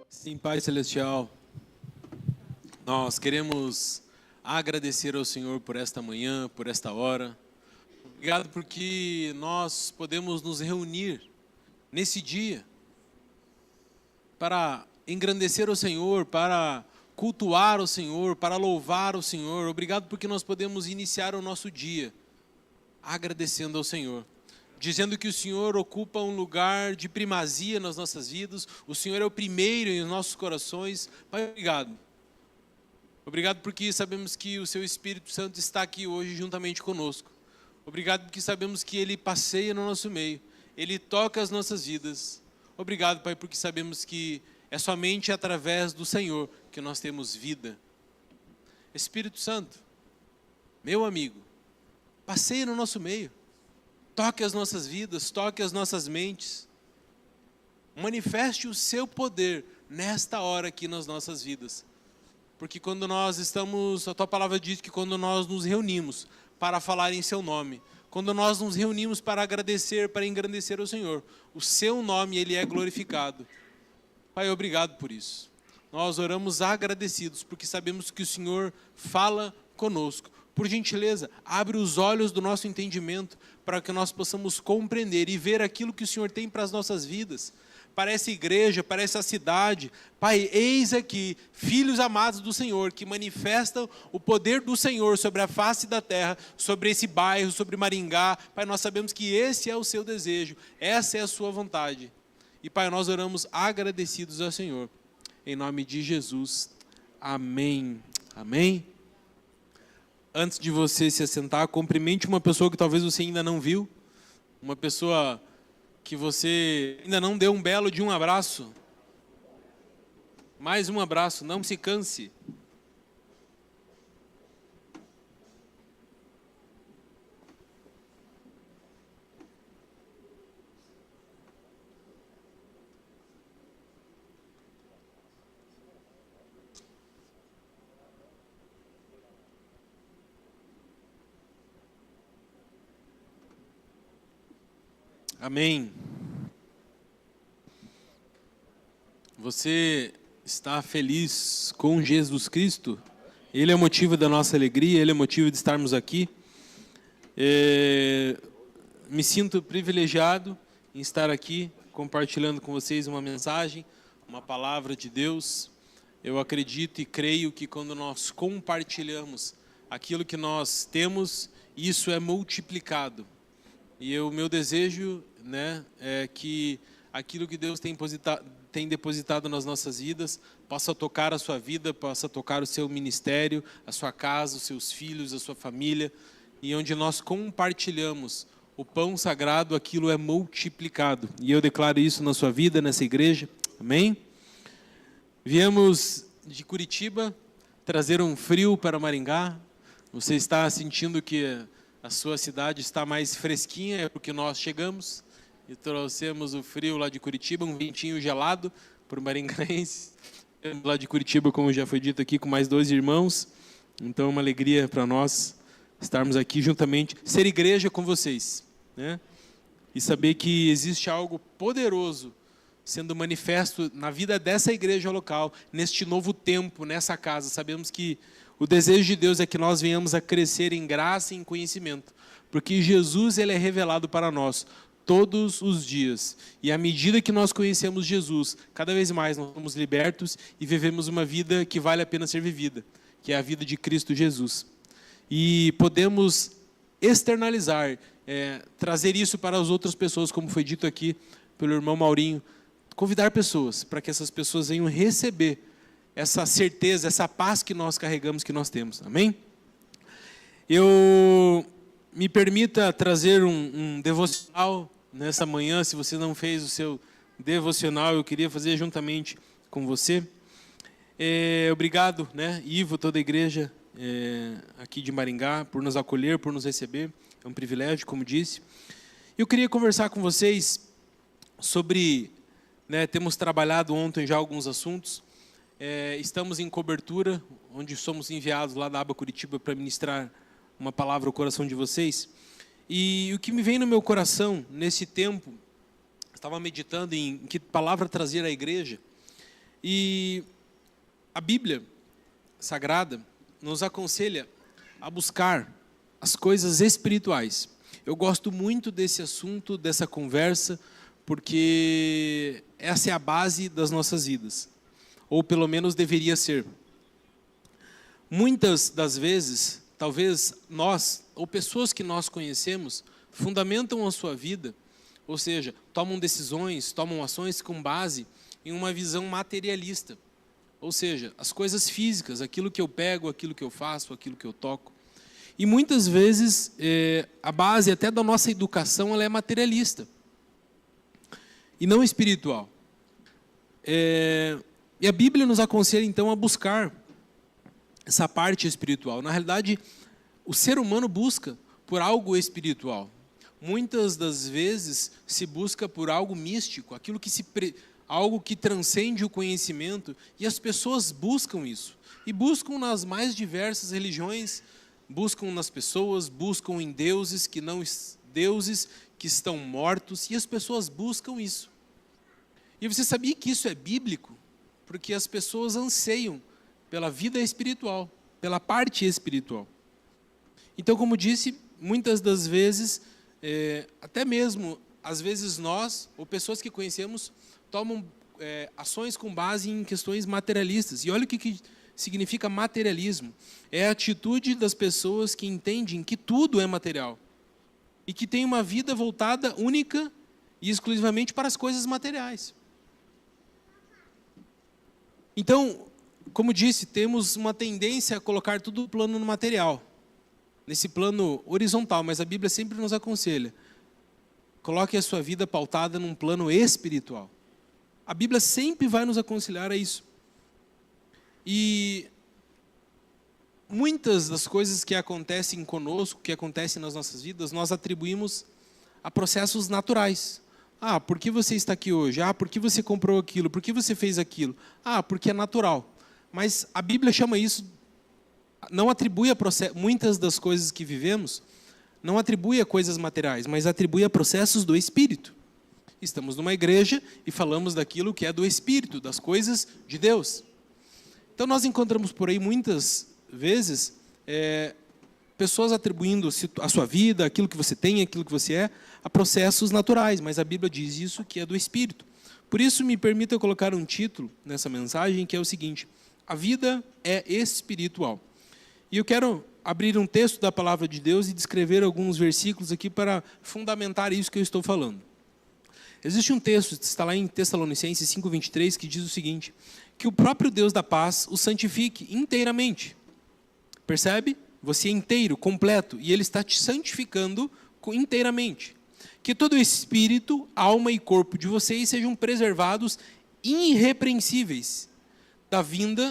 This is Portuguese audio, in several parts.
Sim, Pai Celestial, nós queremos agradecer ao Senhor por esta manhã, por esta hora. Obrigado porque nós podemos nos reunir nesse dia para engrandecer o Senhor, para cultuar o Senhor, para louvar o Senhor. Obrigado porque nós podemos iniciar o nosso dia agradecendo ao Senhor, dizendo que o Senhor ocupa um lugar de primazia nas nossas vidas, o Senhor é o primeiro em nossos corações. Pai, obrigado. Obrigado porque sabemos que o Seu Espírito Santo está aqui hoje juntamente conosco. Obrigado porque sabemos que Ele passeia no nosso meio, Ele toca as nossas vidas. Obrigado, Pai, porque sabemos que é somente através do Senhor que nós temos vida. Espírito Santo, meu amigo, passeia no nosso meio. Toque as nossas vidas, toque as nossas mentes. Manifeste o seu poder nesta hora aqui nas nossas vidas. Porque quando nós estamos, a tua palavra diz que quando nós nos reunimos para falar em seu nome, quando nós nos reunimos para agradecer, para engrandecer o Senhor, o seu nome, ele é glorificado. Pai, obrigado por isso. Nós oramos agradecidos, porque sabemos que o Senhor fala conosco. Por gentileza, abre os olhos do nosso entendimento para que nós possamos compreender e ver aquilo que o Senhor tem para as nossas vidas, para essa igreja, para essa cidade. Pai, eis aqui filhos amados do Senhor que manifestam o poder do Senhor sobre a face da terra, sobre esse bairro, sobre Maringá. Pai, nós sabemos que esse é o seu desejo, essa é a sua vontade. E Pai, nós oramos agradecidos ao Senhor. Em nome de Jesus. Amém. Amém. Antes de você se assentar, cumprimente uma pessoa que talvez você ainda não viu, uma pessoa que você ainda não deu um belo de um abraço. Mais um abraço, não se canse. Amém. Você está feliz com Jesus Cristo? Ele é o motivo da nossa alegria, Ele é o motivo de estarmos aqui. Me sinto privilegiado em estar aqui compartilhando com vocês uma mensagem, uma palavra de Deus. Eu acredito e creio que quando nós compartilhamos aquilo que nós temos, isso é multiplicado. E o meu desejo, é que aquilo que Deus tem depositado nas nossas vidas possa tocar a sua vida, possa tocar o seu ministério, a sua casa, os seus filhos, a sua família. E onde nós compartilhamos o pão sagrado, aquilo é multiplicado. E eu declaro isso na sua vida, nessa igreja. Amém? Viemos de Curitiba trazer um frio para Maringá. Você está sentindo que a sua cidade está mais fresquinha, é porque nós chegamos e trouxemos o frio lá de Curitiba, um ventinho gelado para o maringaense. Lá de Curitiba, como já foi dito aqui, com mais 2 irmãos. Então é uma alegria para nós estarmos aqui juntamente, ser igreja com vocês, E saber que existe algo poderoso sendo manifesto na vida dessa igreja local, neste novo tempo, nessa casa. Sabemos que o desejo de Deus é que nós venhamos a crescer em graça e em conhecimento, porque Jesus, ele é revelado para nós todos os dias. E à medida que nós conhecemos Jesus, cada vez mais nós somos libertos e vivemos uma vida que vale a pena ser vivida, que é a vida de Cristo Jesus. E podemos externalizar, trazer isso para as outras pessoas, como foi dito aqui pelo irmão Maurinho, convidar pessoas para que essas pessoas venham receber essa certeza, essa paz que nós carregamos, que nós temos. Amém? Me permita trazer um devocional nessa manhã. Se você não fez o seu devocional, eu queria fazer juntamente com você. Obrigado, Ivo, toda a igreja aqui de Maringá, por nos acolher, por nos receber. É um privilégio, como disse. Eu queria conversar com vocês sobre, temos trabalhado ontem já alguns assuntos. Estamos em cobertura, onde somos enviados lá da Aba Curitiba para ministrar uma palavra ao coração de vocês. E o que me vem no meu coração nesse tempo, estava meditando em que palavra trazer à igreja. E a Bíblia Sagrada nos aconselha a buscar as coisas espirituais. Eu gosto muito desse assunto, dessa conversa, porque essa é a base das nossas vidas, ou pelo menos deveria ser. Muitas das vezes, talvez nós, ou pessoas que nós conhecemos, fundamentam a sua vida, ou seja, tomam decisões, tomam ações com base em uma visão materialista. Ou seja, as coisas físicas, aquilo que eu pego, aquilo que eu faço, aquilo que eu toco. E muitas vezes, a base até da nossa educação, ela é materialista. E não espiritual. E a Bíblia nos aconselha, então, a buscar essa parte espiritual. Na realidade, o ser humano busca por algo espiritual. Muitas das vezes se busca por algo místico, algo que transcende o conhecimento, e as pessoas buscam isso. E buscam nas mais diversas religiões, buscam nas pessoas, buscam em deuses deuses que estão mortos, e as pessoas buscam isso. E você sabia que isso é bíblico? Porque as pessoas anseiam pela vida espiritual, pela parte espiritual. Então, como disse, muitas das vezes, até mesmo, às vezes nós, ou pessoas que conhecemos, tomam ações com base em questões materialistas. E olha o que significa materialismo. É a atitude das pessoas que entendem que tudo é material. E que tem uma vida voltada única e exclusivamente para as coisas materiais. Então, como disse, temos uma tendência a colocar tudo no plano material. Nesse plano horizontal, mas a Bíblia sempre nos aconselha. Coloque a sua vida pautada num plano espiritual. A Bíblia sempre vai nos aconselhar a isso. E muitas das coisas que acontecem conosco, que acontecem nas nossas vidas, nós atribuímos a processos naturais. Ah, por que você está aqui hoje? Ah, por que você comprou aquilo? Por que você fez aquilo? Ah, porque é natural. Mas a Bíblia chama isso, não atribui a muitas das coisas que vivemos, não atribui a coisas materiais, mas atribui a processos do Espírito. Estamos numa igreja e falamos daquilo que é do Espírito, das coisas de Deus. Então nós encontramos por aí muitas vezes pessoas atribuindo a sua vida, aquilo que você tem, aquilo que você é, a processos naturais, mas a Bíblia diz isso que é do Espírito. Por isso me permita eu colocar um título nessa mensagem que é o seguinte: a vida é espiritual. E eu quero abrir um texto da palavra de Deus e descrever alguns versículos aqui para fundamentar isso que eu estou falando. Existe um texto, está lá em Tessalonicenses 5:23, que diz o seguinte: que o próprio Deus da paz o santifique inteiramente. Percebe? Você é inteiro, completo, e Ele está te santificando inteiramente. Que todo espírito, alma e corpo de vocês sejam preservados irrepreensíveis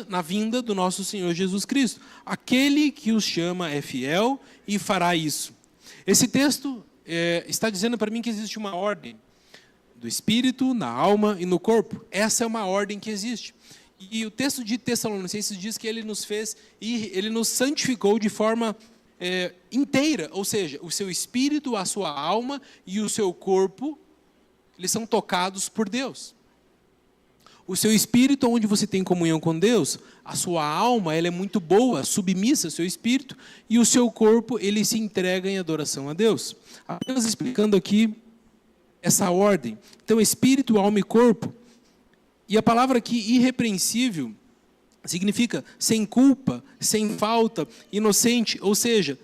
na vinda do nosso Senhor Jesus Cristo. Aquele que os chama é fiel e fará isso. Esse texto está dizendo para mim que existe uma ordem do espírito, na alma e no corpo. Essa é uma ordem que existe. E o texto de Tessalonicenses diz que Ele nos fez e Ele nos santificou de forma inteira, ou seja, o seu espírito, a sua alma e o seu corpo, eles são tocados por Deus. O seu espírito, onde você tem comunhão com Deus, a sua alma, ela é muito boa, submissa ao seu espírito, e o seu corpo, ele se entrega em adoração a Deus. Apenas explicando aqui essa ordem. Então, espírito, alma e corpo. E a palavra aqui, irrepreensível, significa sem culpa, sem falta, inocente, ou seja,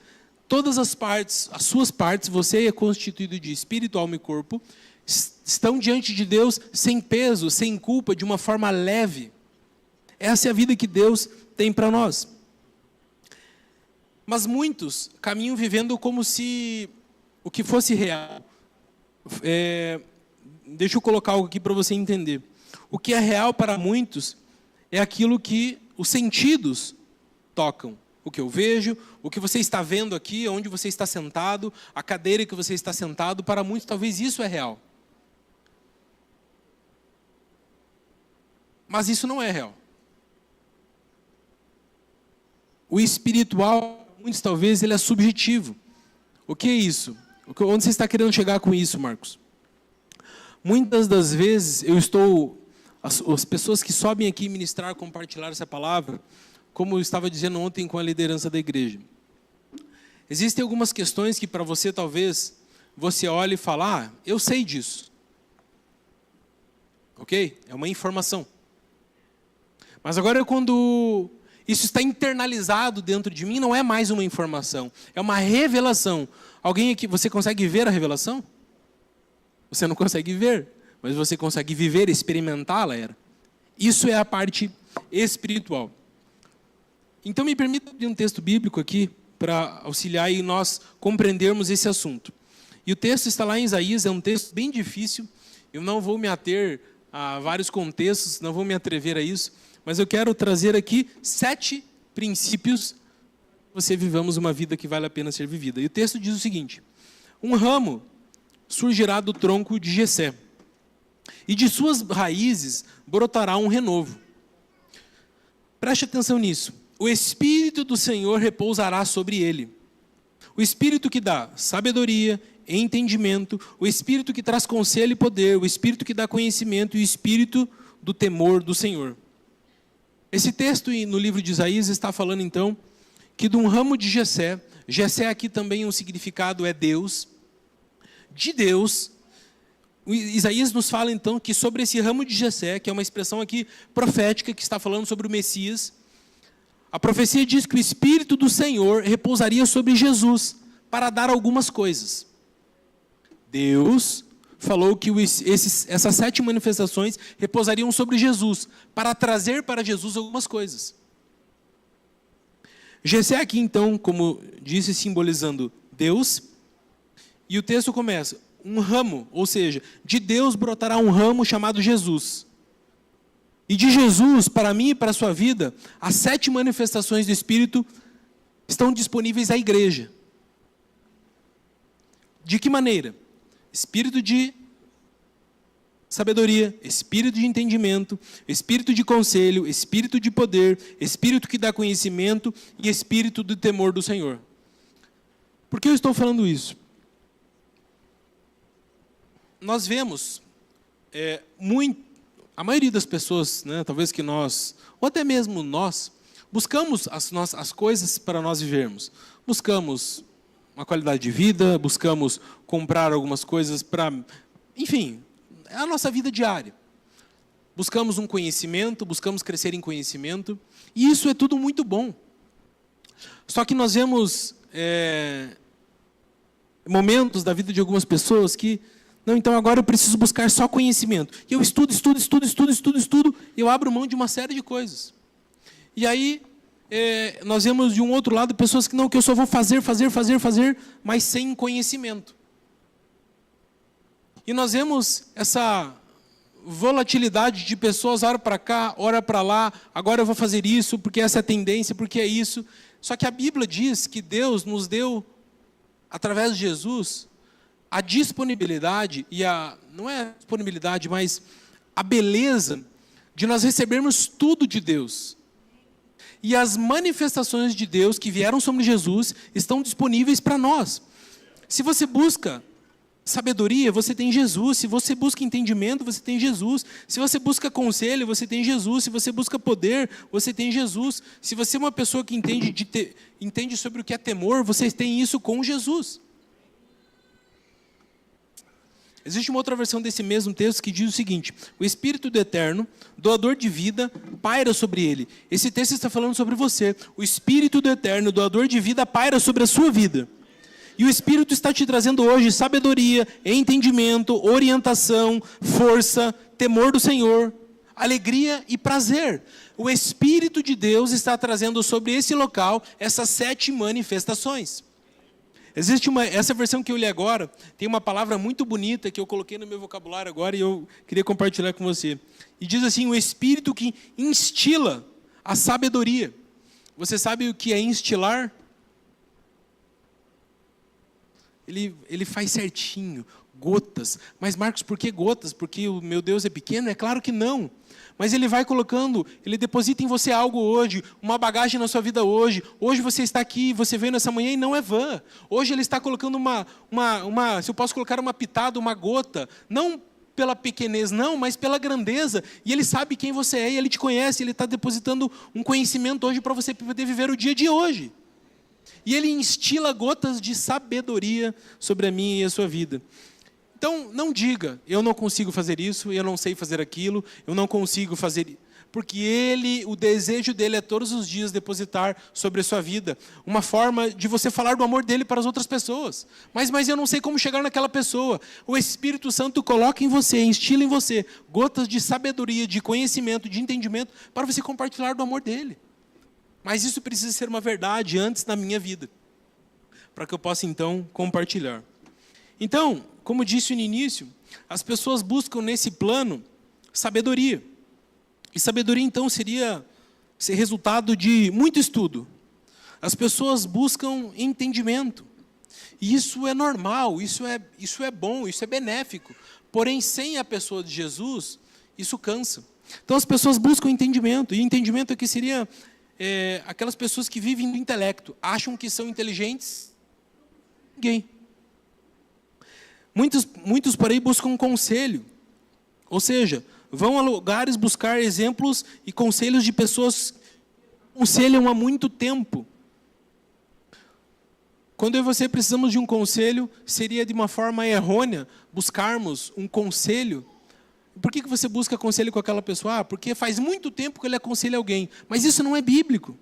todas as suas partes, você é constituído de espírito, alma e corpo, estão diante de Deus sem peso, sem culpa, de uma forma leve. Essa é a vida que Deus tem para nós. Mas muitos caminham vivendo como se o que fosse real. Deixa eu colocar algo aqui para você entender. O que é real para muitos é aquilo que os sentidos tocam. O que eu vejo, o que você está vendo aqui, onde você está sentado, a cadeira que você está sentado, para muitos talvez isso é real. Mas isso não é real. O espiritual, muitos talvez, ele é subjetivo. O que é isso? Onde você está querendo chegar com isso, Marcos? Muitas das vezes eu estou as pessoas que sobem aqui ministrar, compartilhar essa palavra, como eu estava dizendo ontem com a liderança da igreja. Existem algumas questões que para você talvez você olhe e fale, eu sei disso. Ok? É uma informação. Mas agora quando isso está internalizado dentro de mim, não é mais uma informação, é uma revelação. Alguém aqui, você consegue ver a revelação? Você não consegue ver, mas você consegue viver, experimentá-la. Isso é a parte espiritual. Então me permita abrir um texto bíblico aqui, para auxiliar e nós compreendermos esse assunto. E o texto está lá em Isaías, é um texto bem difícil, eu não vou me ater a vários contextos, não vou me atrever a isso, mas eu quero trazer aqui 7 princípios para você vivamos uma vida que vale a pena ser vivida. E o texto diz o seguinte: um ramo surgirá do tronco de Jessé, e de suas raízes brotará um renovo. Preste atenção nisso. O Espírito do Senhor repousará sobre ele. O Espírito que dá sabedoria, entendimento, o Espírito que traz conselho e poder, o Espírito que dá conhecimento e o Espírito do temor do Senhor. Esse texto no livro de Isaías está falando então que de um ramo de Jessé, Jessé aqui também um significado é Deus, de Deus. Isaías nos fala então que sobre esse ramo de Jessé, que é uma expressão aqui profética que está falando sobre o Messias, a profecia diz que o Espírito do Senhor repousaria sobre Jesus para dar algumas coisas. Deus falou que essas 7 manifestações repousariam sobre Jesus para trazer para Jesus algumas coisas. Jessé aqui então, como disse, simbolizando Deus, e o texto começa, um ramo, ou seja, de Deus brotará um ramo chamado Jesus. E de Jesus, para mim e para a sua vida, as 7 manifestações do Espírito estão disponíveis à igreja. De que maneira? Espírito de sabedoria, espírito de entendimento, espírito de conselho, espírito de poder, espírito que dá conhecimento e espírito do temor do Senhor. Por que eu estou falando isso? Nós vemos a maioria das pessoas, talvez que nós, ou até mesmo nós, buscamos as coisas para nós vivermos. Buscamos uma qualidade de vida, buscamos comprar algumas coisas para... Enfim, é a nossa vida diária. Buscamos um conhecimento, buscamos crescer em conhecimento, e isso é tudo muito bom. Só que nós vemos momentos da vida de algumas pessoas que... Não, então agora eu preciso buscar só conhecimento. E eu estudo, e eu abro mão de uma série de coisas. E aí, nós vemos de um outro lado pessoas que eu só vou fazer, mas sem conhecimento. E nós vemos essa volatilidade de pessoas, ora para cá, ora para lá, agora eu vou fazer isso, porque essa é a tendência, porque é isso. Só que a Bíblia diz que Deus nos deu, através de Jesus, a disponibilidade, não é a disponibilidade, mas a beleza de nós recebermos tudo de Deus. E as manifestações de Deus que vieram sobre Jesus estão disponíveis para nós. Se você busca sabedoria, você tem Jesus. Se você busca entendimento, você tem Jesus. Se você busca conselho, você tem Jesus. Se você busca poder, você tem Jesus. Se você é uma pessoa que entende sobre o que é temor, você tem isso com Jesus. Existe uma outra versão desse mesmo texto que diz o seguinte: o Espírito do Eterno, doador de vida, paira sobre ele. Esse texto está falando sobre você. O Espírito do Eterno, doador de vida, paira sobre a sua vida. E o Espírito está te trazendo hoje sabedoria, entendimento, orientação, força, temor do Senhor, alegria e prazer. O Espírito de Deus está trazendo sobre esse local essas 7 manifestações. Existe essa versão que eu li agora, tem uma palavra muito bonita que eu coloquei no meu vocabulário agora e eu queria compartilhar com você. E diz assim: o Espírito que instila a sabedoria. Você sabe o que é instilar? Ele faz certinho, gotas. Mas Marcos, por que gotas? Porque o meu Deus é pequeno? É claro que não. Mas ele vai colocando, ele deposita em você algo hoje, uma bagagem na sua vida hoje. Hoje você está aqui, você veio nessa manhã e não é vã. Hoje ele está colocando se eu posso colocar uma pitada, uma gota, não pela pequenez, não, mas pela grandeza. E Ele sabe quem você é, e Ele te conhece, Ele está depositando um conhecimento hoje para você poder viver o dia de hoje. E Ele instila gotas de sabedoria sobre a minha e a sua vida. Então, não diga, eu não consigo fazer isso, eu não sei fazer aquilo, eu não consigo fazer... Porque o desejo dele é todos os dias depositar sobre a sua vida uma forma de você falar do amor dele para as outras pessoas. Mas eu não sei como chegar naquela pessoa. O Espírito Santo coloca em você, instila em você gotas de sabedoria, de conhecimento, de entendimento para você compartilhar do amor dele. Mas isso precisa ser uma verdade antes na minha vida, para que eu possa então compartilhar. Então, como disse no início, as pessoas buscam nesse plano sabedoria. E sabedoria, então, seria ser resultado de muito estudo. As pessoas buscam entendimento. E isso é normal, isso é bom, isso é benéfico. Porém, sem a pessoa de Jesus, isso cansa. Então, as pessoas buscam entendimento. E entendimento aqui seria aquelas pessoas que vivem do intelecto. Acham que são inteligentes. Ninguém. Muitos por aí buscam conselho. Ou seja, vão a lugares buscar exemplos e conselhos de pessoas que aconselham há muito tempo. Quando eu e você precisamos de um conselho, seria de uma forma errônea buscarmos um conselho. Por que você busca conselho com aquela pessoa? Porque faz muito tempo que ele aconselha alguém. Mas isso não é bíblico.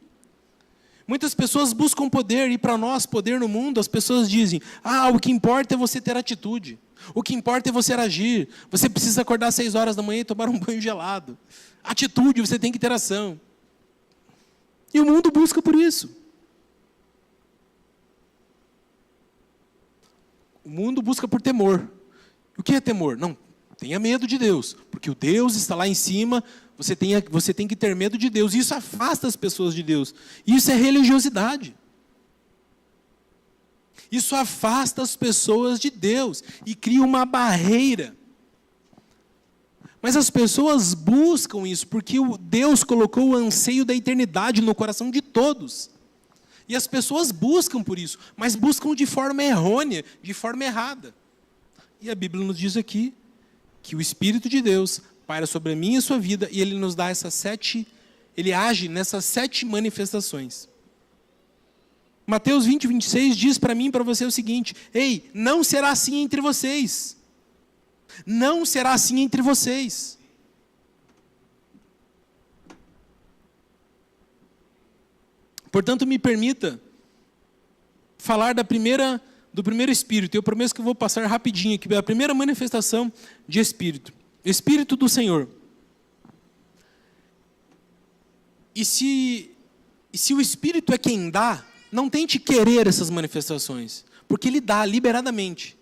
Muitas pessoas buscam poder, e para nós, poder no mundo, as pessoas dizem, o que importa é você ter atitude. O que importa é você agir. Você precisa acordar às 6 horas da manhã e tomar um banho gelado. Atitude, você tem que ter ação. E o mundo busca por isso. O mundo busca por temor. O que é temor? Não, tenha medo de Deus. Porque o Deus está lá em cima, você tem que ter medo de Deus. Isso afasta as pessoas de Deus. Isso é religiosidade. Isso afasta as pessoas de Deus e cria uma barreira. Mas as pessoas buscam isso porque Deus colocou o anseio da eternidade no coração de todos. E as pessoas buscam por isso, mas buscam de forma errônea, de forma errada. E a Bíblia nos diz aqui que o Espírito de Deus paira sobre a minha e a sua vida e Ele nos dá Ele age nessas 7 manifestações. Mateus 20, 26 diz para mim e para você o seguinte: ei, não será assim entre vocês. Não será assim entre vocês. Portanto, me permita falar do primeiro Espírito. Eu prometo que eu vou passar rapidinho aqui. A primeira manifestação de Espírito. Espírito do Senhor. E se o Espírito é quem dá, não tente querer essas manifestações, porque Ele dá liberadamente.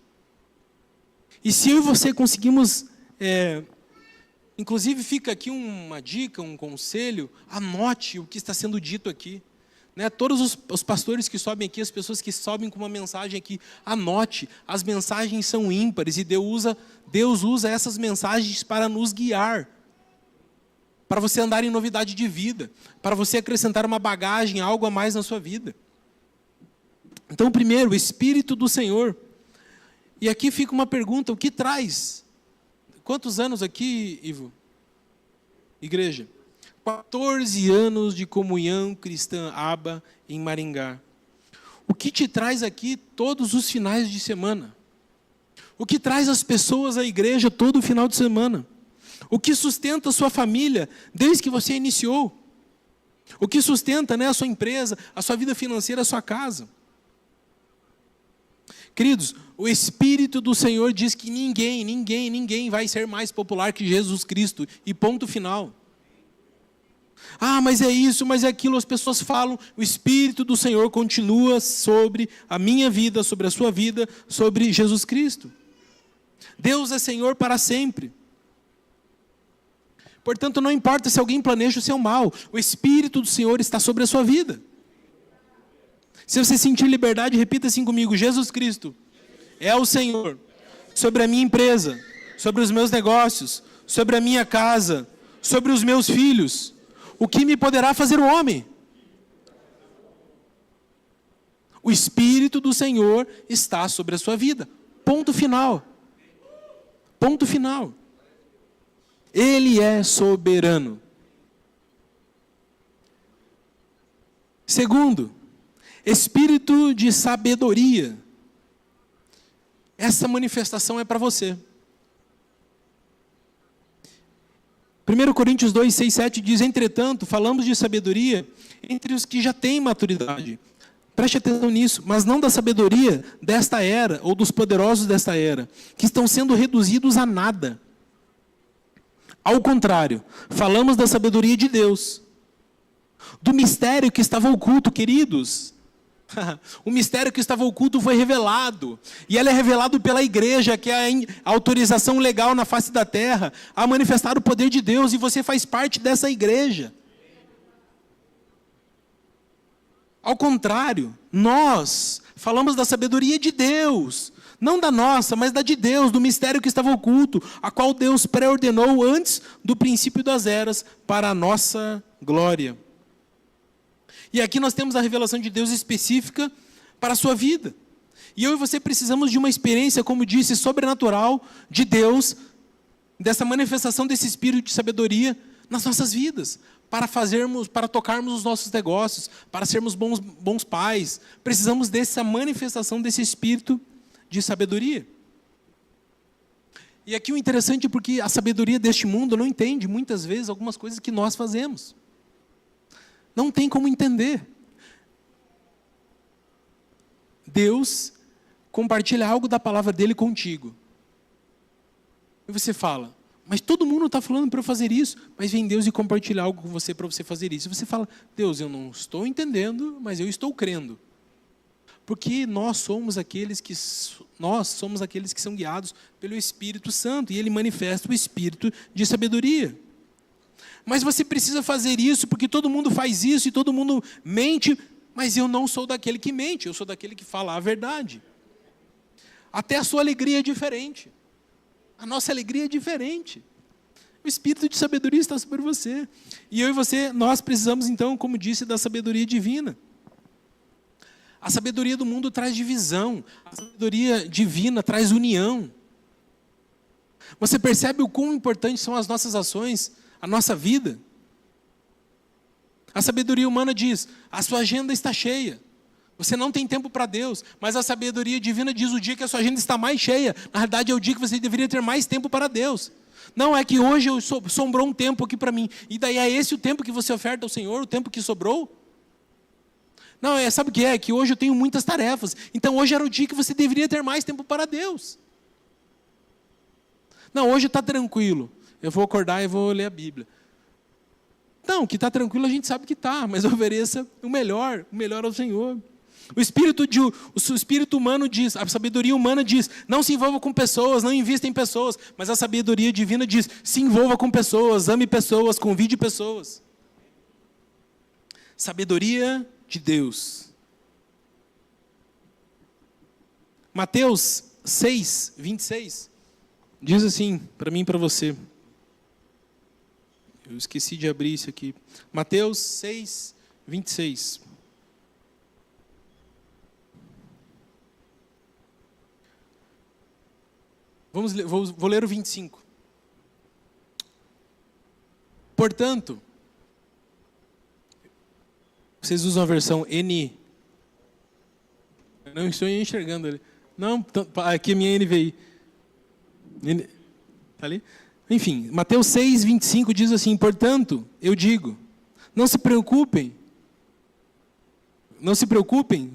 E se eu e você conseguimos, inclusive fica aqui uma dica, um conselho, anote o que está sendo dito aqui. Todos os pastores que sobem aqui, as pessoas que sobem com uma mensagem aqui, anote, as mensagens são ímpares e Deus usa essas mensagens para nos guiar. Para você andar em novidade de vida, para você acrescentar uma bagagem, algo a mais na sua vida. Então, primeiro, o Espírito do Senhor. E aqui fica uma pergunta, o que traz? Quantos anos aqui, Ivo? Igreja? 14 anos de comunhão cristã Aba em Maringá. O que te traz aqui todos os finais de semana? O que traz as pessoas à igreja todo final de semana? O que sustenta a sua família desde que você iniciou? O que sustenta a sua empresa, a sua vida financeira, a sua casa? Queridos, o Espírito do Senhor diz que ninguém vai ser mais popular que Jesus Cristo. E ponto final. Mas é isso, mas é aquilo, as pessoas falam, o Espírito do Senhor continua sobre a minha vida, sobre a sua vida, sobre Jesus Cristo. Deus é Senhor para sempre. Portanto, não importa se alguém planeja o seu mal, o Espírito do Senhor está sobre a sua vida. Se você sentir liberdade, repita assim comigo: Jesus Cristo é o Senhor sobre a minha empresa, sobre os meus negócios, sobre a minha casa, sobre os meus filhos. O que me poderá fazer o homem? O Espírito do Senhor está sobre a sua vida. Ponto final. Ponto final. Ele é soberano. Segundo, espírito de sabedoria. Essa manifestação é para você. 1 Coríntios 2, 6, 7 diz: entretanto, falamos de sabedoria entre os que já têm maturidade. Preste atenção nisso, mas não da sabedoria desta era, ou dos poderosos desta era, que estão sendo reduzidos a nada. Ao contrário, falamos da sabedoria de Deus, do mistério que estava oculto, queridos. O mistério que estava oculto foi revelado, e ele é revelado pela igreja, que é a autorização legal na face da terra, a manifestar o poder de Deus, e você faz parte dessa igreja. Ao contrário, nós falamos da sabedoria de Deus, não da nossa, mas da de Deus, do mistério que estava oculto, a qual Deus pré-ordenou antes do princípio das eras, para a nossa glória. E aqui nós temos a revelação de Deus específica para a sua vida. E eu e você precisamos de uma experiência, como disse, sobrenatural de Deus, dessa manifestação desse espírito de sabedoria nas nossas vidas, para tocarmos os nossos negócios, para sermos bons pais. Precisamos dessa manifestação desse espírito de sabedoria. E aqui o interessante é porque a sabedoria deste mundo não entende, muitas vezes, algumas coisas que nós fazemos. Não tem como entender. Deus compartilha algo da palavra dele contigo. E você fala: mas todo mundo está falando para eu fazer isso. Mas vem Deus e compartilha algo com você para você fazer isso. E você fala: Deus, eu não estou entendendo, mas eu estou crendo. Porque nós somos aqueles que são guiados pelo Espírito Santo. E Ele manifesta o Espírito de sabedoria. Mas você precisa fazer isso, porque todo mundo faz isso e todo mundo mente. Mas eu não sou daquele que mente, eu sou daquele que fala a verdade. Até a sua alegria é diferente. A nossa alegria é diferente. O espírito de sabedoria está sobre você. E eu e você, nós precisamos então, como disse, da sabedoria divina. A sabedoria do mundo traz divisão. A sabedoria divina traz união. Você percebe o quão importantes são as nossas ações, a nossa vida? A sabedoria humana diz: a sua agenda está cheia. Você não tem tempo para Deus. Mas a sabedoria divina diz: o dia que a sua agenda está mais cheia, na realidade é o dia que você deveria ter mais tempo para Deus. Não é que hoje sobrou um tempo aqui para mim, e daí é esse o tempo que você oferta ao Senhor, o tempo que sobrou? Não, sabe o que é? É que hoje eu tenho muitas tarefas, então hoje era o dia que você deveria ter mais tempo para Deus. Não, hoje está tranquilo, eu vou acordar e vou ler a Bíblia. Não, que está tranquilo a gente sabe que está, mas ofereça o melhor ao Senhor. O espírito humano diz, a sabedoria humana diz: não se envolva com pessoas, não invista em pessoas. Mas a sabedoria divina diz: se envolva com pessoas, ame pessoas, convide pessoas. Sabedoria de Deus. Mateus 6, 26, diz assim, para mim e para você. Eu esqueci de abrir isso aqui. Mateus 6, 26. Vou ler o 25. Portanto, vocês usam a versão N. Eu não estou enxergando ali. Não, aqui é a minha NVI. Está ali? Enfim, Mateus 6, 25 diz assim: portanto, eu digo, não se preocupem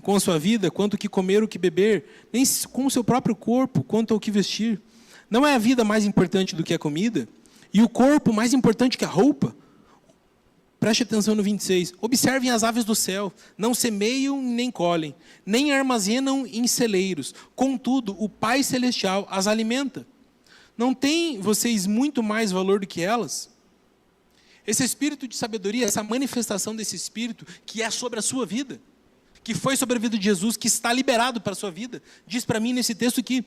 com a sua vida, quanto o que comer ou o que beber, nem com o seu próprio corpo, quanto ao que vestir. Não é a vida mais importante do que a comida? E o corpo mais importante que a roupa? Preste atenção no 26. Observem as aves do céu, não semeiam nem colhem, nem armazenam em celeiros. Contudo, o Pai Celestial as alimenta. Não têm vocês muito mais valor do que elas? Esse espírito de sabedoria, essa manifestação desse espírito, que é sobre a sua vida, que foi sobre a vida de Jesus, que está liberado para a sua vida, diz para mim nesse texto que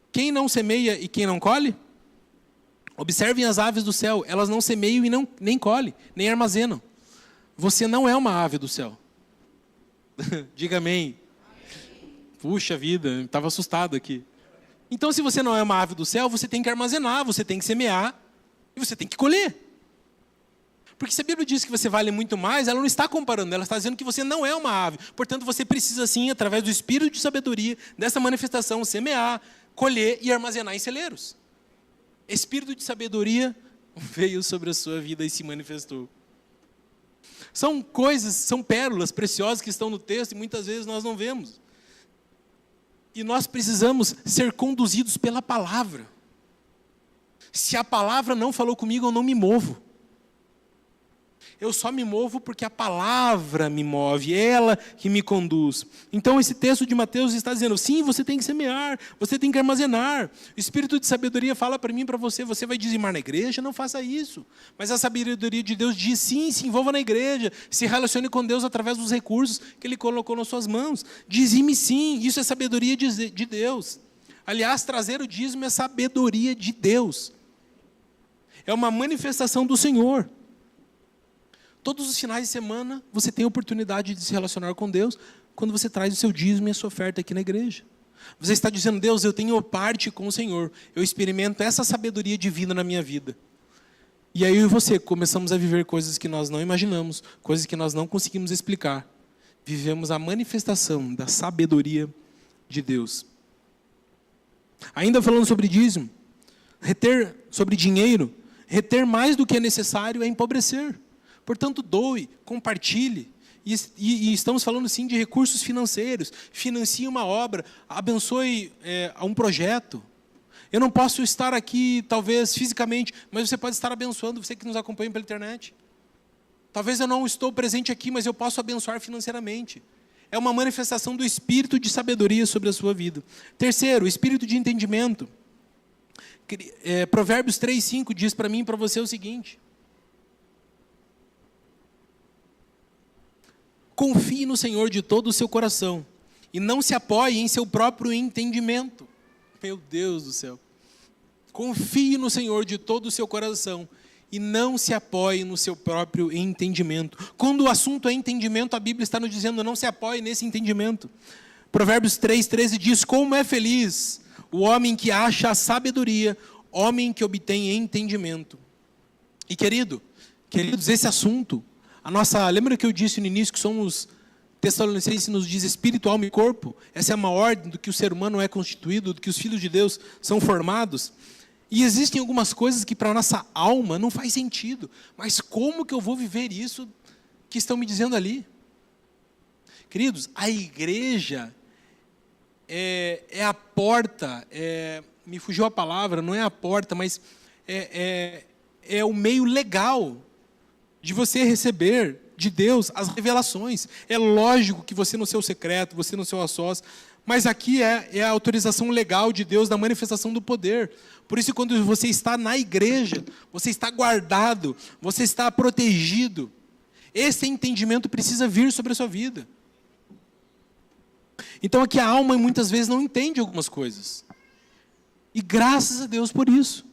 quem não semeia e quem não colhe, observem as aves do céu, elas não semeiam e nem colhem, nem armazenam. Você não é uma ave do céu. Diga amém. Puxa vida, estava assustado aqui. Então, se você não é uma ave do céu, você tem que armazenar, você tem que semear e você tem que colher. Porque se a Bíblia diz que você vale muito mais, ela não está comparando, ela está dizendo que você não é uma ave. Portanto, você precisa sim, através do espírito de sabedoria, dessa manifestação, semear, colher e armazenar em celeiros. Espírito de sabedoria veio sobre a sua vida e se manifestou. São coisas, são pérolas preciosas que estão no texto e muitas vezes nós não vemos. E nós precisamos ser conduzidos pela palavra. Se a palavra não falou comigo, eu não me movo. Eu só me movo porque a palavra me move, ela que me conduz. Então esse texto de Mateus está dizendo, sim, você tem que semear, você tem que armazenar. O Espírito de sabedoria fala para mim e para você, você vai dizimar na igreja? Não faça isso. Mas a sabedoria de Deus diz, sim, se envolva na igreja, se relacione com Deus através dos recursos que Ele colocou nas suas mãos. Dizime sim, isso é sabedoria de Deus. Aliás, trazer o dízimo é sabedoria de Deus. É uma manifestação do Senhor. Todos os finais de semana, você tem a oportunidade de se relacionar com Deus quando você traz o seu dízimo e a sua oferta aqui na igreja. Você está dizendo, Deus, eu tenho parte com o Senhor. Eu experimento essa sabedoria divina na minha vida. E aí eu e você começamos a viver coisas que nós não imaginamos, coisas que nós não conseguimos explicar. Vivemos a manifestação da sabedoria de Deus. Ainda falando sobre dízimo, sobre dinheiro, reter mais do que é necessário é empobrecer. Portanto, doe, compartilhe. E estamos falando sim de recursos financeiros. Financie uma obra, abençoe um projeto. Eu não posso estar aqui, talvez, fisicamente, mas você pode estar abençoando, você que nos acompanha pela internet. Talvez eu não estou presente aqui, mas eu posso abençoar financeiramente. É uma manifestação do espírito de sabedoria sobre a sua vida. Terceiro, o espírito de entendimento. Provérbios 3:5 diz para mim e para você o seguinte: confie no Senhor de todo o seu coração e não se apoie em seu próprio entendimento. Meu Deus do céu. Confie no Senhor de todo o seu coração e não se apoie no seu próprio entendimento. Quando o assunto é entendimento, a Bíblia está nos dizendo, não se apoie nesse entendimento. Provérbios 3:13 diz, como é feliz o homem que acha a sabedoria, homem que obtém entendimento. E queridos, esse assunto, lembra que eu disse no início que somos Tessalonicenses, nos diz espírito, alma e corpo? Essa é uma ordem do que o ser humano é constituído, do que os filhos de Deus são formados. E existem algumas coisas que para a nossa alma não faz sentido. Mas como que eu vou viver isso que estão me dizendo ali? Queridos, a igreja é a porta, me fugiu a palavra, não é a porta, mas é o meio legal de você receber de Deus as revelações. É lógico que você no seu secreto, você no seu a sós, mas aqui é a autorização legal de Deus da manifestação do poder. Por isso, quando você está na igreja, você está guardado, você está protegido. Esse entendimento precisa vir sobre a sua vida. Então aqui a alma muitas vezes não entende algumas coisas. E graças a Deus por isso.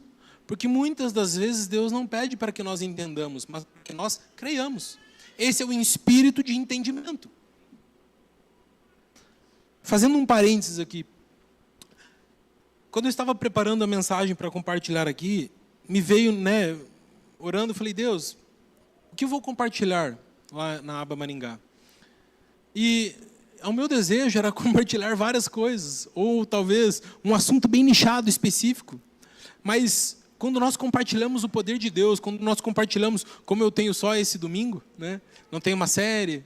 Porque muitas das vezes Deus não pede para que nós entendamos, mas para que nós creiamos. Esse é o espírito de entendimento. Fazendo um parênteses aqui. Quando eu estava preparando a mensagem para compartilhar aqui, me veio, orando, eu falei, Deus, o que eu vou compartilhar lá na aba Maringá? E o meu desejo era compartilhar várias coisas, ou talvez um assunto bem nichado, específico. Mas quando nós compartilhamos o poder de Deus, quando nós compartilhamos, como eu tenho só esse domingo, não tenho uma série,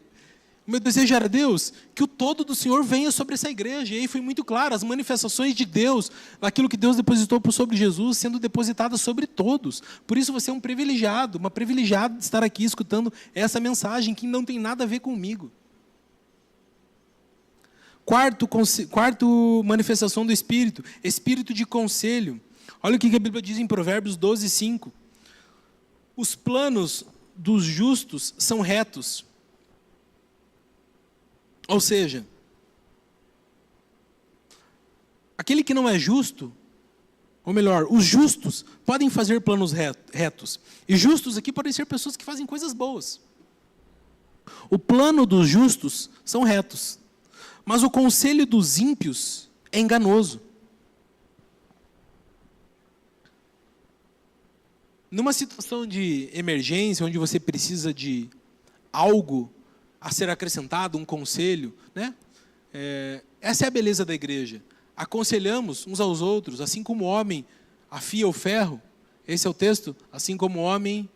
o meu desejo era, Deus, que o todo do Senhor venha sobre essa igreja. E aí foi muito claro, as manifestações de Deus, aquilo que Deus depositou sobre Jesus, sendo depositadas sobre todos. Por isso você é um privilegiado, uma privilegiada de estar aqui escutando essa mensagem que não tem nada a ver comigo. Quarto manifestação do Espírito, Espírito de conselho. Olha o que a Bíblia diz em Provérbios 12:5. Os planos dos justos são retos. Ou seja, aquele que não é justo, ou melhor, os justos podem fazer planos retos. E justos aqui podem ser pessoas que fazem coisas boas. O plano dos justos são retos. Mas o conselho dos ímpios é enganoso. Numa situação de emergência, onde você precisa de algo a ser acrescentado, um conselho, né? Essa é a beleza da igreja. Aconselhamos uns aos outros, assim como o homem afia o ferro. Esse é o texto. Assim como o homem,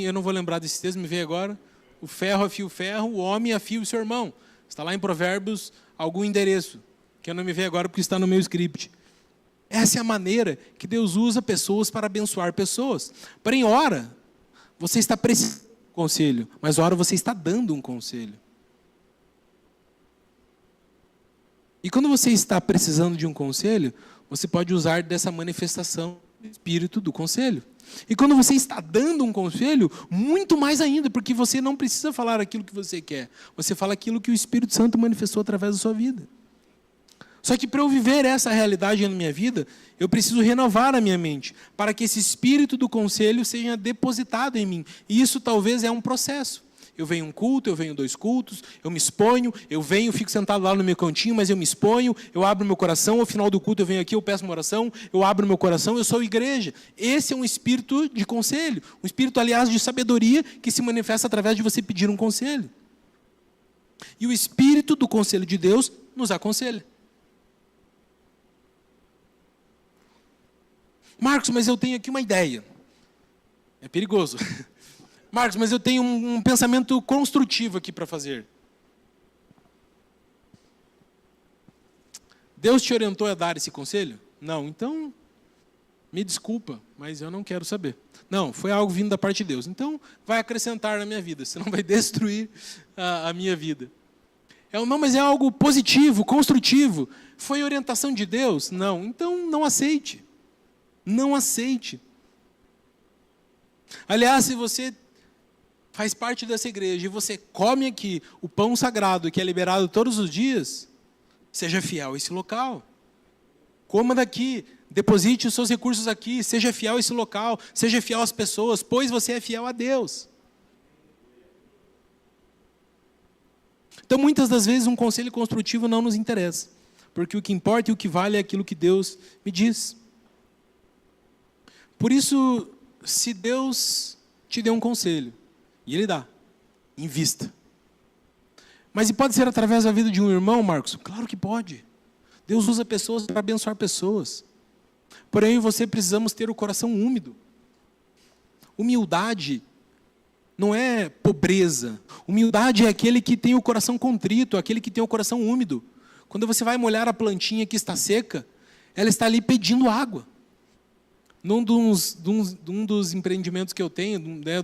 eu não vou lembrar desse texto, me veio agora. O ferro afia o ferro, o homem afia o seu irmão. Está lá em Provérbios, algum endereço, que eu não me veio agora porque está no meu script. Essa é a maneira que Deus usa pessoas para abençoar pessoas. Porém, ora, você está precisando de um conselho, mas ora você está dando um conselho. E quando você está precisando de um conselho, você pode usar dessa manifestação do espírito do conselho. E quando você está dando um conselho, muito mais ainda, porque você não precisa falar aquilo que você quer. Você fala aquilo que o Espírito Santo manifestou através da sua vida. Só que para eu viver essa realidade na minha vida, eu preciso renovar a minha mente, para que esse espírito do conselho seja depositado em mim. E isso talvez é um processo. Eu venho um culto, eu venho 2 cultos, eu me exponho, eu venho, fico sentado lá no meu cantinho, mas eu me exponho, eu abro meu coração, ao final do culto eu venho aqui, eu peço uma oração, eu abro meu coração, eu sou igreja. Esse é um espírito de conselho, um espírito, aliás, de sabedoria, que se manifesta através de você pedir um conselho. E o espírito do conselho de Deus nos aconselha. Marcos, mas eu tenho aqui uma ideia. É perigoso. Marcos, mas eu tenho um pensamento construtivo aqui para fazer. Deus te orientou a dar esse conselho? Não, então, me desculpa, mas eu não quero saber. Não, foi algo vindo da parte de Deus. Então, vai acrescentar na minha vida, senão vai destruir a minha vida. Não, mas é algo positivo, construtivo. Foi orientação de Deus? Não, então não aceite. Não aceite. Aliás, se você faz parte dessa igreja e você come aqui o pão sagrado que é liberado todos os dias, seja fiel a esse local. Coma daqui, deposite os seus recursos aqui, seja fiel a esse local, seja fiel às pessoas, pois você é fiel a Deus. Então, muitas das vezes, um conselho construtivo não nos interessa, porque o que importa e o que vale é aquilo que Deus me diz. Por isso, se Deus te deu um conselho, e Ele dá, invista. Mas e pode ser através da vida de um irmão, Marcos? Claro que pode. Deus usa pessoas para abençoar pessoas. Porém, você precisamos ter o coração úmido. Humildade não é pobreza. Humildade é aquele que tem o coração contrito, aquele que tem o coração úmido. Quando você vai molhar a plantinha que está seca, ela está ali pedindo água. Num dos empreendimentos que eu tenho, né,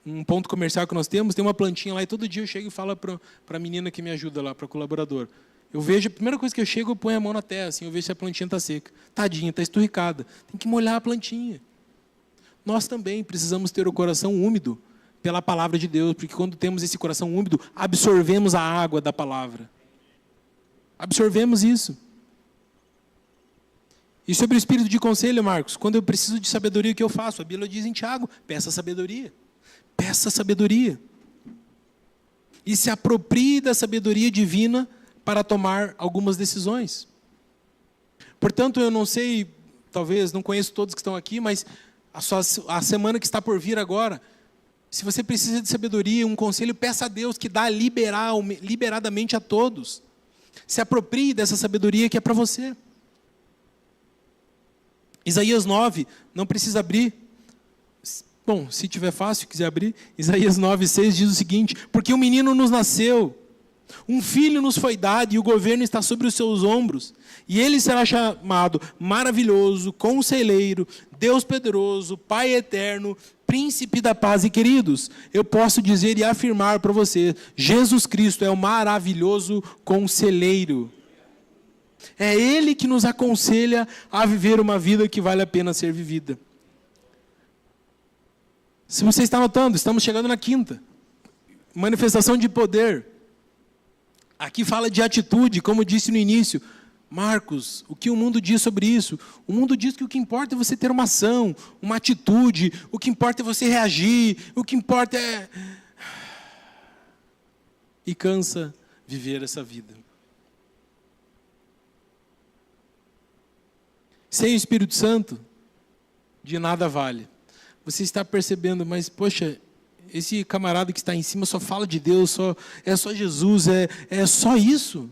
um ponto comercial que nós temos, tem uma plantinha lá e todo dia eu chego e falo para a menina que me ajuda lá, para o colaborador. Eu vejo, a primeira coisa que eu chego, eu ponho a mão na terra, assim, eu vejo se a plantinha está seca. Tadinha, está esturricada. Tem que molhar a plantinha. Nós também precisamos ter o coração úmido pela palavra de Deus, porque quando temos esse coração úmido, absorvemos a água da palavra. Absorvemos isso. E sobre o espírito de conselho, Marcos, quando eu preciso de sabedoria, o que eu faço? A Bíblia diz em Tiago, peça sabedoria. Peça sabedoria. E se aproprie da sabedoria divina para tomar algumas decisões. Portanto, eu não sei, talvez, não conheço todos que estão aqui, mas a semana que está por vir agora, se você precisa de sabedoria, um conselho, peça a Deus que dá liberadamente a todos. Se aproprie dessa sabedoria que é para você. Isaías 9, não precisa abrir. Bom, se tiver fácil, quiser abrir. Isaías 9, 6 diz o seguinte: porque um menino nos nasceu, um filho nos foi dado, e o governo está sobre os seus ombros. E ele será chamado Maravilhoso, Conselheiro, Deus Poderoso, Pai Eterno, Príncipe da Paz. E queridos, eu posso dizer e afirmar para você, Jesus Cristo é o maravilhoso Conselheiro. É Ele que nos aconselha a viver uma vida que vale a pena ser vivida. Se você está notando, estamos chegando na quinta. Manifestação de poder. Aqui fala de atitude, como eu disse no início. Marcos, o que o mundo diz sobre isso? O mundo diz que o que importa é você ter uma ação, uma atitude. O que importa é você reagir. O que importa é... E cansa viver essa vida. Sem o Espírito Santo, de nada vale. Você está percebendo, mas poxa, esse camarada que está em cima só fala de Deus, é só Jesus, é só isso.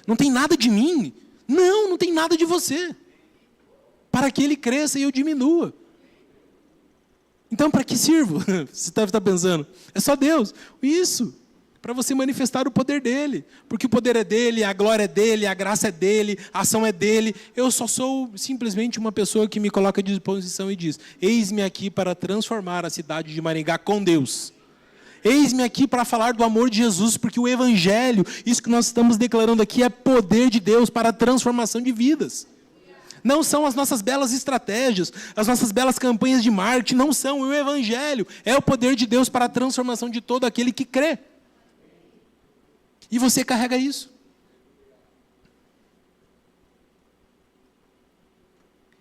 Não tem nada de mim. Não tem nada de você. Para que ele cresça e eu diminua. Então, para que sirvo? Você deve estar pensando. É só Deus. Isso. Para você manifestar o poder dele. Porque o poder é dele, a glória é dele, a graça é dele, a ação é dele. Eu só sou simplesmente uma pessoa que me coloca à disposição e diz: eis-me aqui para transformar a cidade de Maringá com Deus. Eis-me aqui para falar do amor de Jesus, porque o Evangelho, isso que nós estamos declarando aqui, é poder de Deus para a transformação de vidas. Não são as nossas belas estratégias, as nossas belas campanhas de marketing, não são. O Evangelho é o poder de Deus para a transformação de todo aquele que crê. E você carrega isso.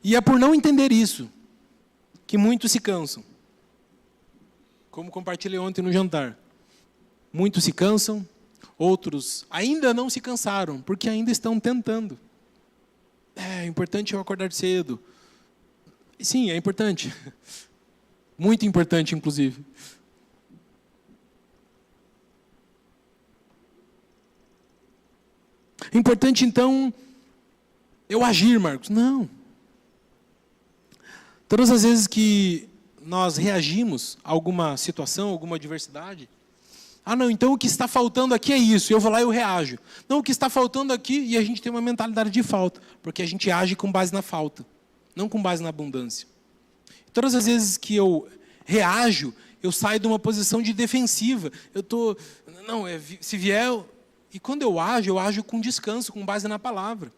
E é por não entender isso que muitos se cansam. Como compartilhei ontem no jantar. Muitos se cansam, outros ainda não se cansaram, porque ainda estão tentando. É importante eu acordar cedo. Sim, é importante. Muito importante, inclusive. É importante, então, eu agir, Marcos. Não. Todas as vezes que nós reagimos a alguma situação, alguma adversidade, não, então o que está faltando aqui é isso, eu vou lá e eu reajo. Não, o que está faltando aqui, e a gente tem uma mentalidade de falta, porque a gente age com base na falta, não com base na abundância. Todas as vezes que eu reajo, eu saio de uma posição de defensiva. Se vier... E quando eu ajo com descanso, com base na palavra.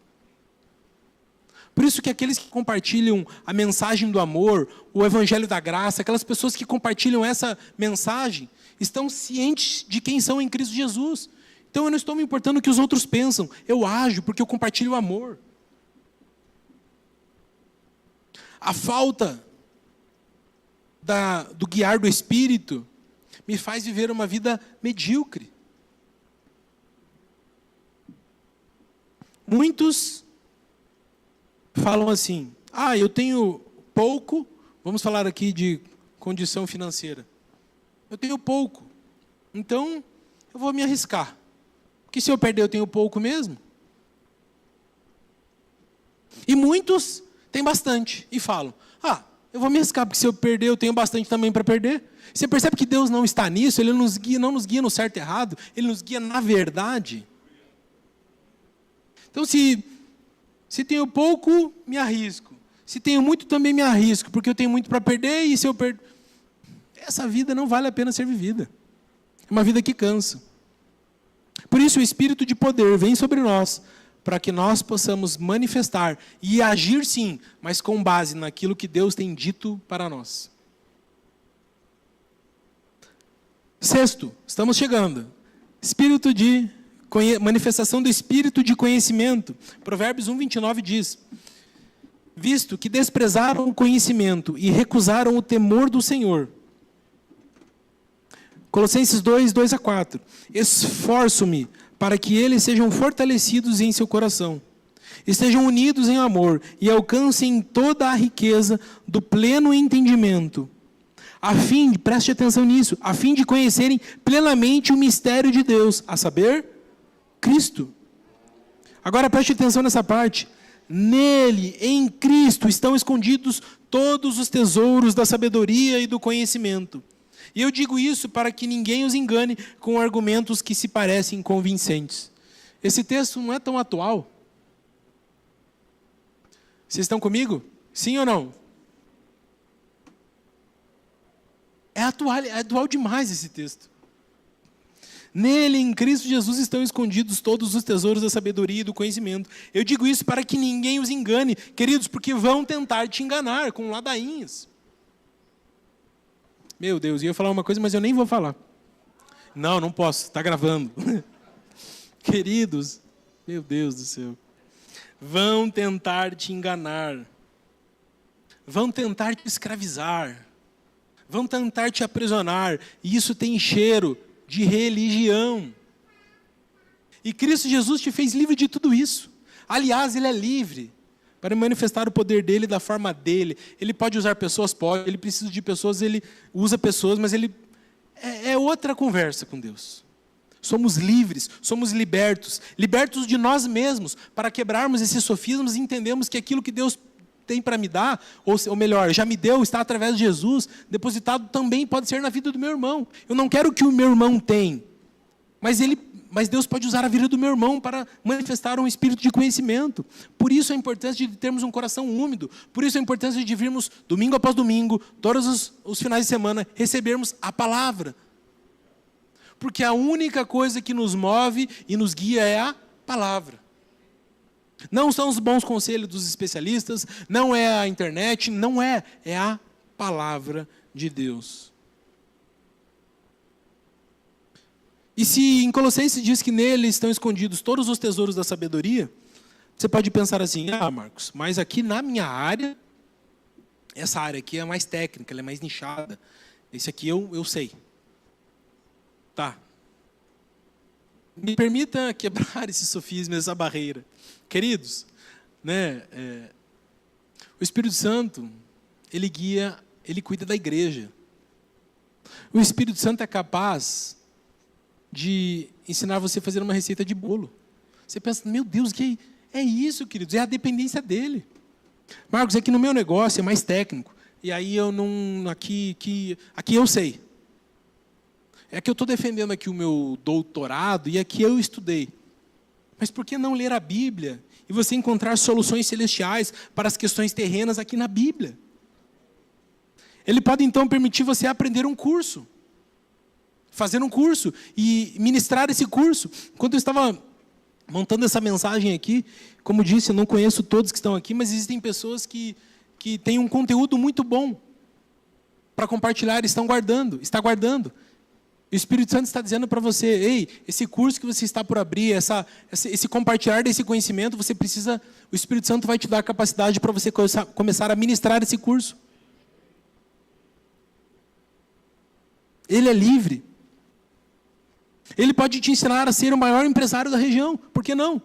Por isso que aqueles que compartilham a mensagem do amor, o evangelho da graça, aquelas pessoas que compartilham essa mensagem, estão cientes de quem são em Cristo Jesus. Então eu não estou me importando o que os outros pensam. Eu ajo porque eu compartilho o amor. A falta do guiar do Espírito me faz viver uma vida medíocre. Muitos falam assim: eu tenho pouco, vamos falar aqui de condição financeira. Eu tenho pouco, então eu vou me arriscar. Porque se eu perder, eu tenho pouco mesmo. E muitos têm bastante e falam: eu vou me arriscar, porque se eu perder, eu tenho bastante também para perder. Você percebe que Deus não está nisso, Ele não nos guia no certo e errado, Ele nos guia na verdade. Então, se tenho pouco, me arrisco. Se tenho muito, também me arrisco, porque eu tenho muito para perder, e se eu perder... Essa vida não vale a pena ser vivida. É uma vida que cansa. Por isso, o Espírito de poder vem sobre nós, para que nós possamos manifestar e agir sim, mas com base naquilo que Deus tem dito para nós. Sexto, estamos chegando. Manifestação do Espírito de conhecimento. Provérbios 1:29 diz: visto que desprezaram o conhecimento e recusaram o temor do Senhor. Colossenses 2:2-4. Esforço-me para que eles sejam fortalecidos em seu coração, estejam unidos em amor e alcancem toda a riqueza do pleno entendimento, preste atenção nisso, a fim de conhecerem plenamente o mistério de Deus, a saber, Cristo. Agora preste atenção nessa parte. Nele, em Cristo, estão escondidos todos os tesouros da sabedoria e do conhecimento. E eu digo isso para que ninguém os engane com argumentos que se parecem convincentes. Esse texto não é tão atual. Vocês estão comigo? Sim ou não? É atual demais esse texto. Nele, em Cristo Jesus, estão escondidos todos os tesouros da sabedoria e do conhecimento. Eu digo isso para que ninguém os engane, queridos, porque vão tentar te enganar com ladainhas. Meu Deus, eu ia falar uma coisa, mas eu nem vou falar. Não posso, está gravando. Queridos, meu Deus do céu. Vão tentar te enganar. Vão tentar te escravizar. Vão tentar te aprisionar. E isso tem cheiro de religião. E Cristo Jesus te fez livre de tudo isso. Aliás, Ele é livre para manifestar o poder dele da forma dele. Ele pode usar pessoas? Pode. Ele precisa de pessoas, ele usa pessoas, mas ele é outra conversa com Deus. Somos livres, somos libertos de nós mesmos, para quebrarmos esses sofismas e entendermos que aquilo que Deus tem para me dar, ou melhor, já me deu, está através de Jesus, depositado também pode ser na vida do meu irmão. Eu não quero que o meu irmão tenha, mas Deus pode usar a vida do meu irmão para manifestar um espírito de conhecimento. Por isso a importância de termos um coração úmido, por isso a importância de virmos domingo após domingo, todos os finais de semana, recebermos a palavra. Porque a única coisa que nos move e nos guia é a palavra. Não são os bons conselhos dos especialistas, não é a internet, não é a palavra de Deus. E se em Colossenses diz que nele estão escondidos todos os tesouros da sabedoria, você pode pensar assim, Marcos, mas aqui na minha área, essa área aqui é mais técnica, ela é mais nichada. Esse aqui eu sei. Tá. Me permita quebrar esse sofisma, essa barreira. Queridos, o Espírito Santo, ele guia, ele cuida da igreja. O Espírito Santo é capaz de ensinar você a fazer uma receita de bolo. Você pensa, meu Deus, que é isso, queridos? É a dependência dele. Marcos, aqui no meu negócio é mais técnico. E aí eu não... Aqui eu sei. É que eu estou defendendo aqui o meu doutorado e aqui eu estudei. Mas por que não ler a Bíblia e você encontrar soluções celestiais para as questões terrenas aqui na Bíblia? Ele pode então permitir você aprender um curso. Fazer um curso e ministrar esse curso. Quando eu estava montando essa mensagem aqui, como disse, eu não conheço todos que estão aqui, mas existem pessoas que têm um conteúdo muito bom para compartilhar, está guardando. O Espírito Santo está dizendo para você, ei, esse curso que você está por abrir, esse compartilhar desse conhecimento, você precisa, o Espírito Santo vai te dar a capacidade para você começar a ministrar esse curso. Ele é livre. Ele pode te ensinar a ser o maior empresário da região, por que não?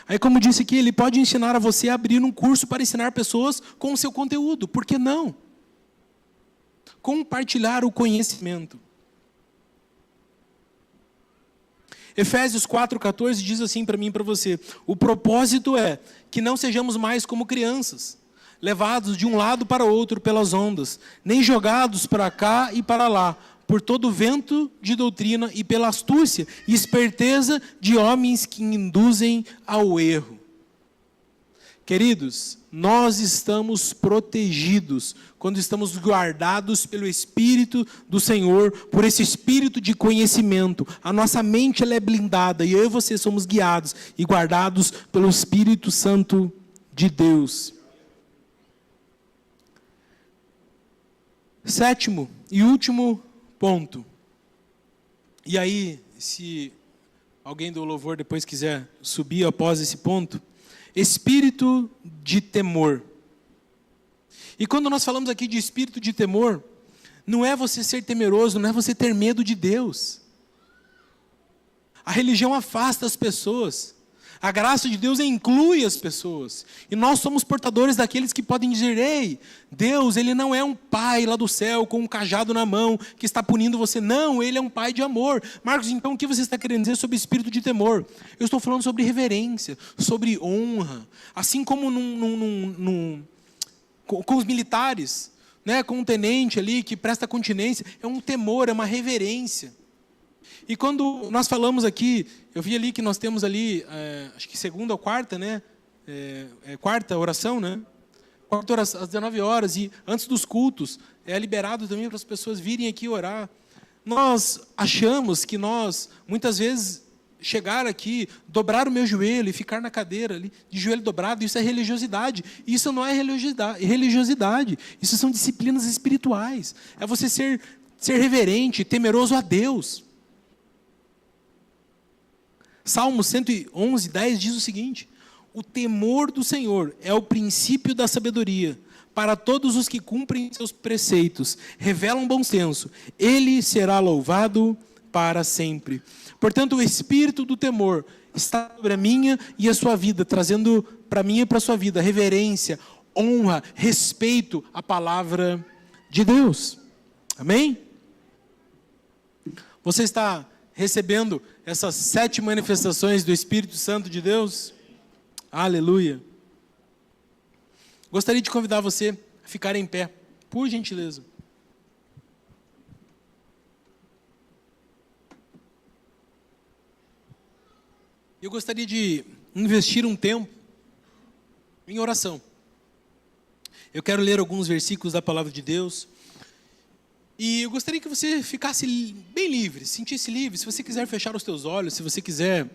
Aí, como disse aqui, ele pode ensinar a você a abrir um curso para ensinar pessoas com o seu conteúdo, por que não? Compartilhar o conhecimento. Efésios 4,14 diz assim para mim e para você, o propósito é que não sejamos mais como crianças, levados de um lado para outro pelas ondas, nem jogados para cá e para lá, por todo vento de doutrina e pela astúcia e esperteza de homens que induzem ao erro. Queridos, nós estamos protegidos quando estamos guardados pelo Espírito do Senhor, por esse Espírito de conhecimento. A nossa mente ela é blindada e eu e você somos guiados e guardados pelo Espírito Santo de Deus. Sétimo e último ponto. E aí, se alguém do louvor depois quiser subir após esse ponto, espírito de temor. E quando nós falamos aqui de espírito de temor, não é você ser temeroso, não é você ter medo de Deus. A religião afasta as pessoas. A graça de Deus inclui as pessoas. E nós somos portadores daqueles que podem dizer, ei, Deus, Ele não é um pai lá do céu com um cajado na mão que está punindo você. Não, Ele é um pai de amor. Marcos, então o que você está querendo dizer sobre espírito de temor? Eu estou falando sobre reverência, sobre honra. Assim como com os militares, com um tenente ali que presta continência, é um temor, é uma reverência. E quando nós falamos aqui, eu vi ali que nós temos ali, acho que segunda ou quarta, quarta oração, Quarta oração, às 19 horas, e antes dos cultos, é liberado também para as pessoas virem aqui orar. Nós achamos que nós, muitas vezes, chegar aqui, dobrar o meu joelho e ficar na cadeira ali, de joelho dobrado, isso é religiosidade. Isso não é religiosidade. Isso são disciplinas espirituais. É você ser reverente, temeroso a Deus. Salmo 111, 10 diz o seguinte, o temor do Senhor é o princípio da sabedoria, para todos os que cumprem seus preceitos, revelam bom senso, ele será louvado para sempre. Portanto, o espírito do temor está sobre a minha e a sua vida, trazendo para mim e para a sua vida reverência, honra, respeito à palavra de Deus. Amém? Você está recebendo essas 7 manifestações do Espírito Santo de Deus? Aleluia. Gostaria de convidar você a ficar em pé, por gentileza. Eu gostaria de investir um tempo em oração. Eu quero ler alguns versículos da palavra de Deus. E eu gostaria que você ficasse bem livre, sentisse livre. Se você quiser fechar os teus olhos, se você quiser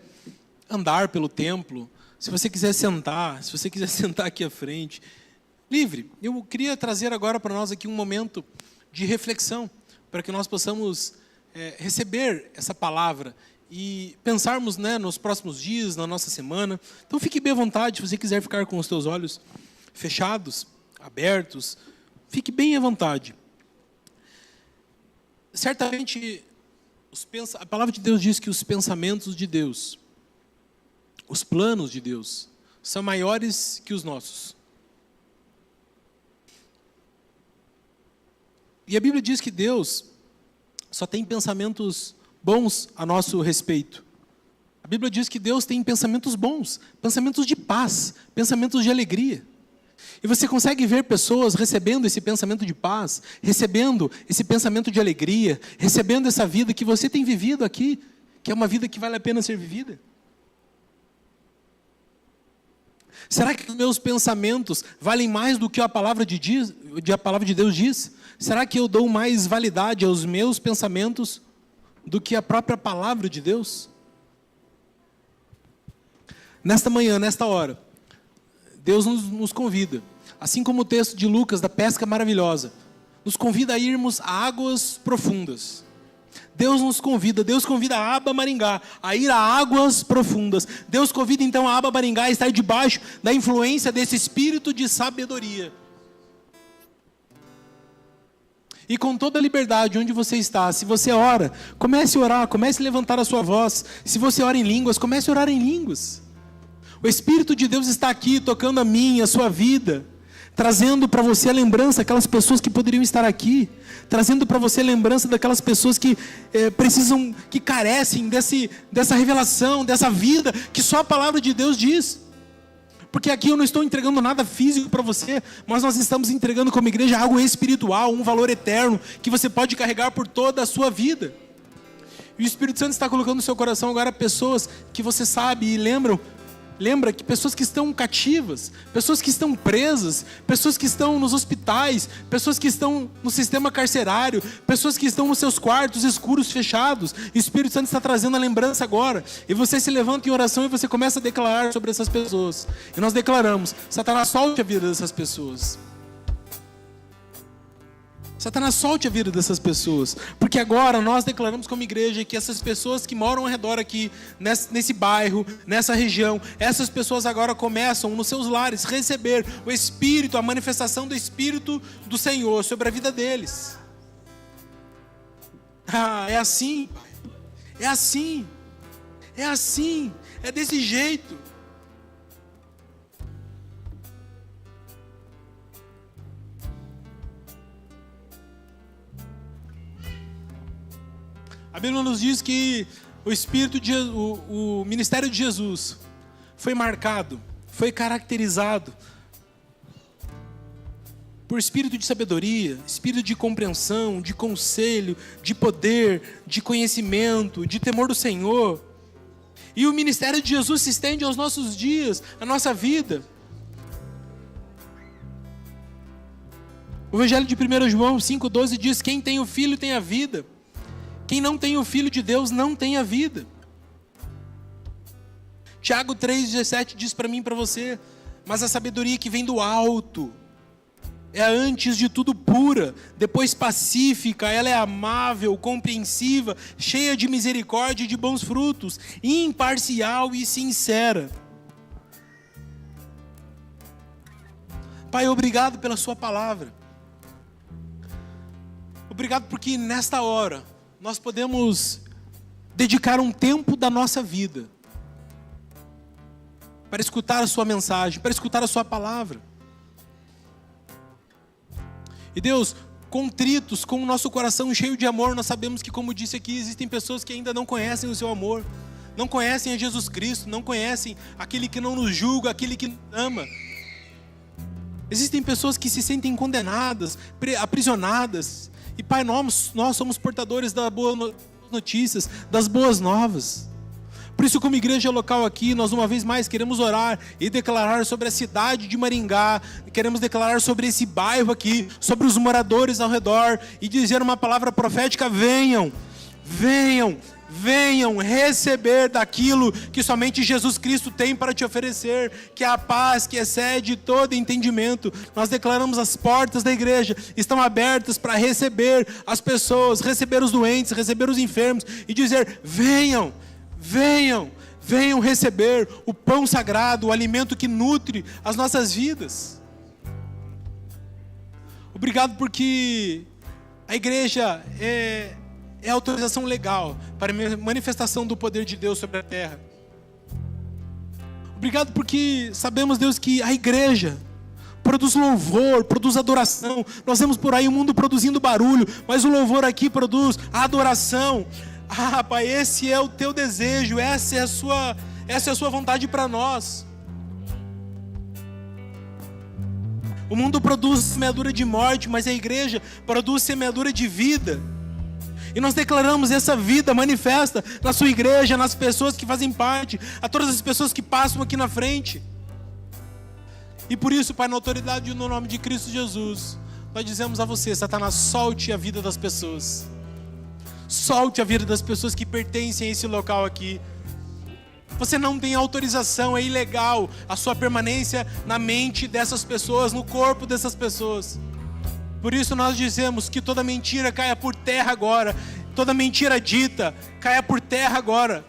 andar pelo templo, se você quiser sentar, se você quiser sentar aqui à frente, livre. Eu queria trazer agora para nós aqui um momento de reflexão, para que nós possamos receber essa palavra e pensarmos, né, nos próximos dias, na nossa semana. Então fique bem à vontade, se você quiser ficar com os teus olhos fechados, abertos, fique bem à vontade. Certamente, a palavra de Deus diz que os pensamentos de Deus, os planos de Deus, são maiores que os nossos. E a Bíblia diz que Deus só tem pensamentos bons a nosso respeito. A Bíblia diz que Deus tem pensamentos bons, pensamentos de paz, pensamentos de alegria. E você consegue ver pessoas recebendo esse pensamento de paz, recebendo esse pensamento de alegria, recebendo essa vida que você tem vivido aqui, que é uma vida que vale a pena ser vivida? Será que os meus pensamentos valem mais do que a palavra de Deus diz? Será que eu dou mais validade aos meus pensamentos do que a própria palavra de Deus? Nesta manhã, nesta hora, Deus nos convida, assim como o texto de Lucas, da pesca maravilhosa, nos convida a irmos a águas profundas. Deus convida a Aba Maringá a ir a águas profundas. Deus convida então a Aba Maringá a estar debaixo da influência desse espírito de sabedoria. E com toda a liberdade, onde você está, se você ora, comece a orar, comece a levantar a sua voz. Se você ora em línguas, comece a orar em línguas. O Espírito de Deus está aqui, tocando a minha, a sua vida, trazendo para você a lembrança daquelas pessoas que poderiam estar aqui, trazendo para você a lembrança daquelas pessoas que precisam, que carecem dessa revelação, dessa vida, que só a palavra de Deus diz. Porque aqui eu não estou entregando nada físico para você, mas nós estamos entregando como igreja algo espiritual, um valor eterno, que você pode carregar por toda a sua vida. E o Espírito Santo está colocando no seu coração agora pessoas que você sabe e lembra que pessoas que estão cativas, pessoas que estão presas, pessoas que estão nos hospitais, pessoas que estão no sistema carcerário, pessoas que estão nos seus quartos escuros, fechados. E o Espírito Santo está trazendo a lembrança agora. E você se levanta em oração e você começa a declarar sobre essas pessoas. E nós declaramos: Satanás, solte a vida dessas pessoas. Satanás, solte a vida dessas pessoas, porque agora nós declaramos como igreja que essas pessoas que moram ao redor aqui, nesse bairro, nessa região, essas pessoas agora começam nos seus lares receber o Espírito, a manifestação do Espírito do Senhor sobre a vida deles. É assim, Pai, é assim, é desse jeito. A Bíblia nos diz que o ministério de Jesus foi marcado, foi caracterizado por espírito de sabedoria, espírito de compreensão, de conselho, de poder, de conhecimento, de temor do Senhor. E o ministério de Jesus se estende aos nossos dias, à nossa vida. O Evangelho de 1 João 5,12 diz: quem tem o Filho tem a vida. Quem não tem o Filho de Deus não tem a vida. Tiago 3,17 diz para mim e para você: mas a sabedoria que vem do alto é antes de tudo pura, depois pacífica, ela é amável, compreensiva, cheia de misericórdia e de bons frutos, imparcial e sincera. Pai, obrigado pela sua palavra. Obrigado porque nesta hora nós podemos dedicar um tempo da nossa vida para escutar a sua mensagem, para escutar a sua palavra. E Deus, contritos, com o nosso coração cheio de amor, nós sabemos que, como disse aqui, existem pessoas que ainda não conhecem o seu amor, não conhecem a Jesus Cristo, não conhecem aquele que não nos julga, aquele que nos ama. Existem pessoas que se sentem condenadas, aprisionadas. E Pai, nós somos portadores das boas notícias, das boas novas. Por isso, como igreja local aqui, nós uma vez mais queremos orar e declarar sobre a cidade de Maringá, queremos declarar sobre esse bairro aqui, sobre os moradores ao redor, e dizer uma palavra profética: venham, venham, venham receber daquilo que somente Jesus Cristo tem para te oferecer, que é a paz que excede todo entendimento. Nós declaramos: as portas da igreja estão abertas para receber as pessoas, receber os doentes, receber os enfermos, e dizer: venham, venham, venham receber o pão sagrado, o alimento que nutre as nossas vidas. Obrigado porque a igreja é a autorização legal para a manifestação do poder de Deus sobre a terra. Obrigado porque sabemos, Deus, que a igreja produz louvor, produz adoração. Nós vemos por aí o mundo produzindo barulho, mas o louvor aqui produz a adoração. Ah, Pai, esse é o teu desejo, essa é a sua vontade para nós. O mundo produz semeadura de morte, mas a igreja produz semeadura de vida. E nós declaramos essa vida manifesta na sua igreja, nas pessoas que fazem parte, a todas as pessoas que passam aqui na frente. E por isso, Pai, na autoridade e no nome de Cristo Jesus, nós dizemos a você: Satanás, solte a vida das pessoas. Solte a vida das pessoas que pertencem a esse local aqui. Você não tem autorização, é ilegal a sua permanência na mente dessas pessoas, no corpo dessas pessoas. Por isso nós dizemos que toda mentira caia por terra agora, toda mentira dita caia por terra agora,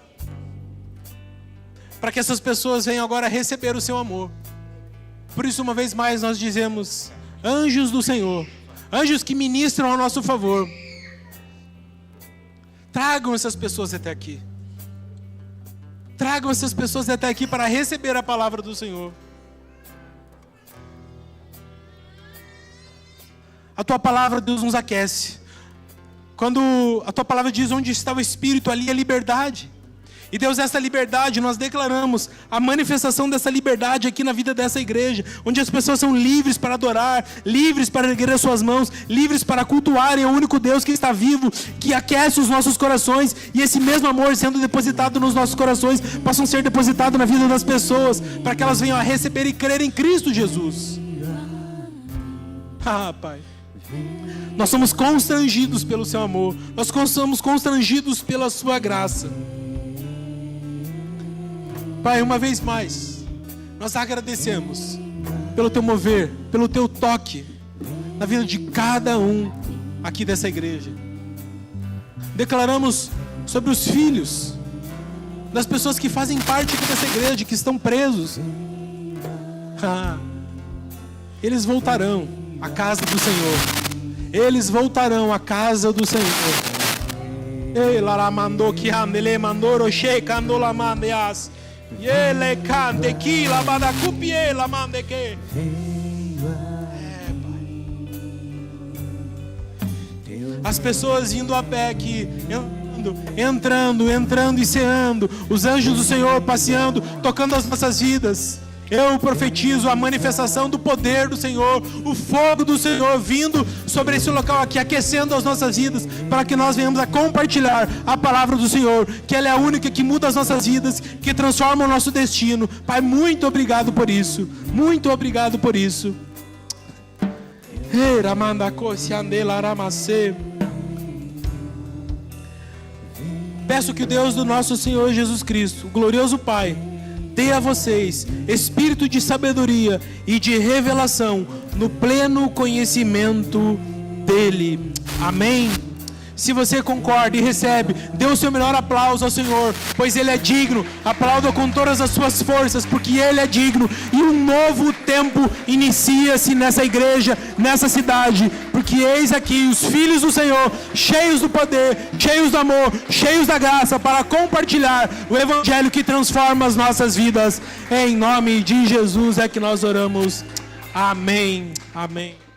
para que essas pessoas venham agora receber o seu amor. Por isso, uma vez mais, nós dizemos: anjos do Senhor, anjos que ministram ao nosso favor, tragam essas pessoas até aqui. Tragam essas pessoas até aqui para receber a palavra do Senhor. A tua palavra, Deus, nos aquece. Quando a tua palavra diz: onde está o Espírito, ali é liberdade. E Deus, essa liberdade, nós declaramos a manifestação dessa liberdade aqui na vida dessa igreja, onde as pessoas são livres para adorar, livres para erguer as suas mãos, livres para cultuarem o único Deus que está vivo, que aquece os nossos corações, e esse mesmo amor sendo depositado nos nossos corações, possam ser depositado na vida das pessoas, para que elas venham a receber e crer em Cristo Jesus. Ah, Pai, nós somos constrangidos pelo seu amor, nós somos constrangidos pela sua graça. Pai, uma vez mais, nós agradecemos pelo teu mover, pelo teu toque na vida de cada um aqui dessa igreja. Declaramos sobre os filhos das pessoas que fazem parte aqui dessa igreja, que estão presos. Eles voltarão à casa do Senhor. Eles voltarão à casa do Senhor. Ei, lá mandou que andele mandou roche candola mandeas. Ele cante que la bada cupie la mande que. As pessoas indo a pé aqui, entrando e ceando, os anjos do Senhor passeando, tocando as nossas vidas. Eu profetizo a manifestação do poder do Senhor, o fogo do Senhor vindo sobre esse local aqui, aquecendo as nossas vidas, para que nós venhamos a compartilhar a palavra do Senhor, que ela é a única que muda as nossas vidas, que transforma o nosso destino. Pai, muito obrigado por isso, muito obrigado por isso. Peço que o Deus do nosso Senhor Jesus Cristo, o glorioso Pai, dê a vocês espírito de sabedoria e de revelação no pleno conhecimento dele. Amém. Se você concorda e recebe, dê o seu melhor aplauso ao Senhor, pois Ele é digno. Aplauda com todas as suas forças, porque Ele é digno. E um novo tempo inicia-se nessa igreja, nessa cidade, porque eis aqui os filhos do Senhor, cheios do poder, cheios do amor, cheios da graça, para compartilhar o evangelho que transforma as nossas vidas. Em nome de Jesus é que nós oramos. Amém. Amém.